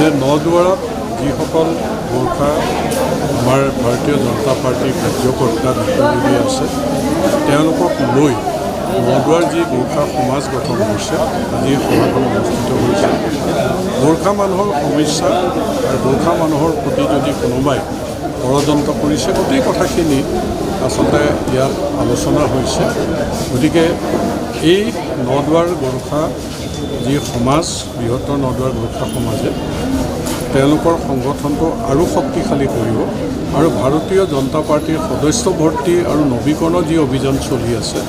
যে নদুৱাৰত যিসকল গোৰ্খা আমাৰ ভাৰতীয় জনতা পাৰ্টিৰ কাৰ্যকৰ্তা বিষয়ববী আছে তেওঁলোকক লৈ নদুৱাৰ যি গোৰ্খা সমাজ গঠন হৈছে আজি সভাখন অনুষ্ঠিত হৈছে। গোৰ্খা মানুহৰ সমস্যা আৰু গোৰ্খা মানুহৰ প্ৰতি যদি কোনোবাই ষড়যন্ত্ৰ কৰিছে গোটেই কথাখিনি আচলতে ইয়াত আলোচনা হৈছে। গতিকে এই নদুৱাৰ গোৰ্খা যি সমাজ বৃহত্তৰ নদুৱাৰ গোৰ্খা সমাজে তেওঁলোকৰ সংগঠনটো আৰু শক্তিশালী কৰিব আৰু ভাৰতীয় জনতা পাৰ্টিৰ সদস্য ভৰ্তি আৰু নৱীকৰণৰ যি অভিযান চলি আছে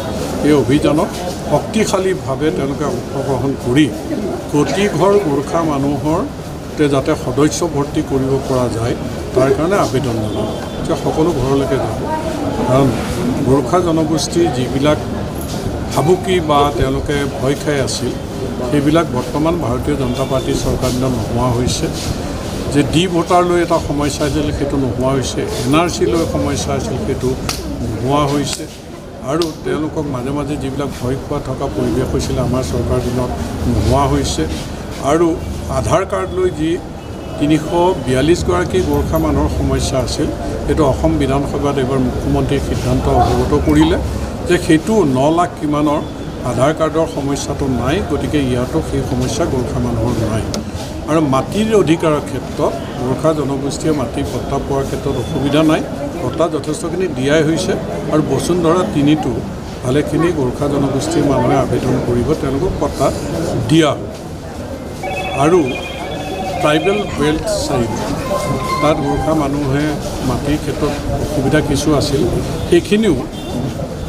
এই অভিযানত শক্তিশালীভাৱে তেওঁলোকে অংশগ্ৰহণ কৰি প্ৰতি ঘৰ গোৰ্খা মানুহৰ যাতে সদস্য ভৰ্তি কৰিব পৰা যায় তাৰ কাৰণে আবেদন জনাব যে সকলো ঘৰলৈকে যাব। কাৰণ গোৰ্খা জনগোষ্ঠীৰ যিবিলাক ভাবুকি বা তেওঁলোকে ভয় খাই আছিল সেইবিলাক বৰ্তমান ভাৰতীয় জনতা পাৰ্টীৰ চৰকাৰ দিনত নোহোৱা হৈছে। যে ডি ভোটাৰলৈ এটা সমস্যা আছিল সেইটো নোহোৱা হৈছে, NRC লৈ সমস্যা আছিল সেইটো নোহোৱা হৈছে আৰু তেওঁলোকক মাজে মাজে যিবিলাক ভয় খোৱা থকা পৰিৱেশ হৈছিলে আমাৰ চৰকাৰ দিনত নোহোৱা হৈছে আৰু আধাৰ কাৰ্ড লৈ যি 342গৰাকী গোৰ্খা মানুহৰ সমস্যা আছিল সেইটো অসম বিধানসভাত এইবাৰ মুখ্যমন্ত্ৰীৰ সিদ্ধান্ত অৱগত কৰিলে যে সেইটো 9 লাখ কিমানৰ আধাৰ কাৰ্ডৰ সমস্যাটো নাই। গতিকে ইয়াতো সেই সমস্যা গোৰ্খা মানুহৰ নাই আৰু মাটিৰ অধিকাৰৰ ক্ষেত্ৰত গোৰ্খা জনগোষ্ঠীয়ে মাটি পট্টা পোৱাৰ ক্ষেত্ৰত অসুবিধা নাই। পট্টা যথেষ্টখিনি দিয়াই হৈছে আৰু বসুন্ধৰা 3টো ভালেখিনি গোৰ্খা জনগোষ্ঠীৰ মানুহে আবেদন কৰিব তেওঁলোকক পট্টা দিয়া আৰু ট্ৰাইবেল বেল্ট 4 তাত গোৰ্খা মানুহে মাটিৰ ক্ষেত্ৰত অসুবিধা কিছু আছিল সেইখিনিও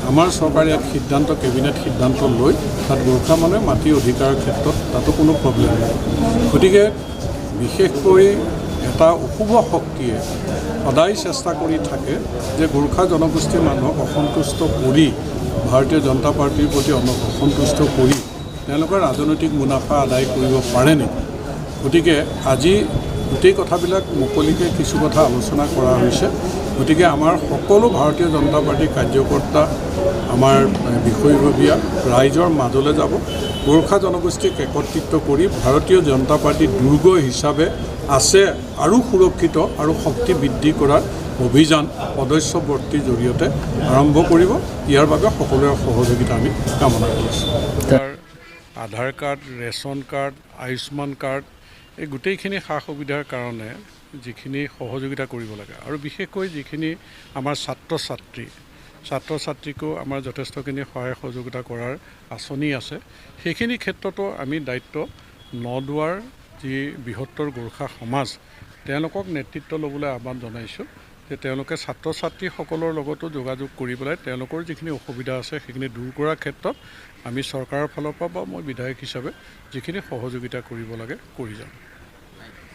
আমাৰ চৰকাৰে ইয়াত সিদ্ধান্ত কেবিনেট সিদ্ধান্ত লৈ তাত গোৰ্খা মানুহে মাটিৰ অধিকাৰৰ ক্ষেত্ৰত তাতো কোনো প্ৰব্লেম নাই। গতিকে বিশেষকৈ এটা অশুভ শক্তিয়ে সদায় চেষ্টা কৰি থাকে যে গোৰ্খা জনগোষ্ঠীৰ মানুহক অসন্তুষ্ট কৰি ভাৰতীয় জনতা পাৰ্টিৰ প্ৰতি অসন্তুষ্ট কৰি তেওঁলোকৰ ৰাজনৈতিক মুনাফা আদায় কৰিব পাৰে নেকি। গতিকে আজি গোটেই কথাবিলাক মুকলিকৈ কিছু কথা আলোচনা কৰা হৈছে। গতিকে আমাৰ সকলো ভাৰতীয় জনতা পাৰ্টিৰ কাৰ্যকৰ্তা আমাৰ বিষয়ববীয়া ৰাইজৰ মাজলৈ যাব, গোৰ্খা জনগোষ্ঠীক একত্ৰিত কৰি ভাৰতীয় জনতা পাৰ্টি দুৰ্গ হিচাপে আছে আৰু সুৰক্ষিত আৰু শক্তি বৃদ্ধি কৰাৰ অভিযান সদস্য ভৰ্তিৰ জৰিয়তে আৰম্ভ কৰিব। ইয়াৰ বাবে সকলোৰে সহযোগিতা আমি কামনা কৰিছোঁ। Aadhaar card, ration card, Ayushman card এই গোটেইখিনি সা সুবিধাৰ কাৰণে যিখিনি সহযোগিতা কৰিব লাগে আৰু বিশেষকৈ যিখিনি আমাৰ ছাত্ৰ ছাত্ৰীকো আমাৰ যথেষ্টখিনি সহায় সহযোগিতা কৰাৰ আঁচনি আছে সেইখিনি ক্ষেত্ৰতো আমি দায়িত্ব নদুৱাৰ যি বৃহত্তৰ গোৰ্খা সমাজ তেওঁলোকক নেতৃত্ব ল'বলৈ আহ্বান জনাইছোঁ যে তেওঁলোকে ছাত্ৰ ছাত্ৰীসকলৰ লগতো যোগাযোগ কৰি পেলাই তেওঁলোকৰ যিখিনি অসুবিধা আছে সেইখিনি দূৰ কৰাৰ ক্ষেত্ৰত আমি চৰকাৰৰ ফালৰ পৰা বা মই বিধায়ক হিচাপে যিখিনি সহযোগিতা কৰিব লাগে কৰি যাম।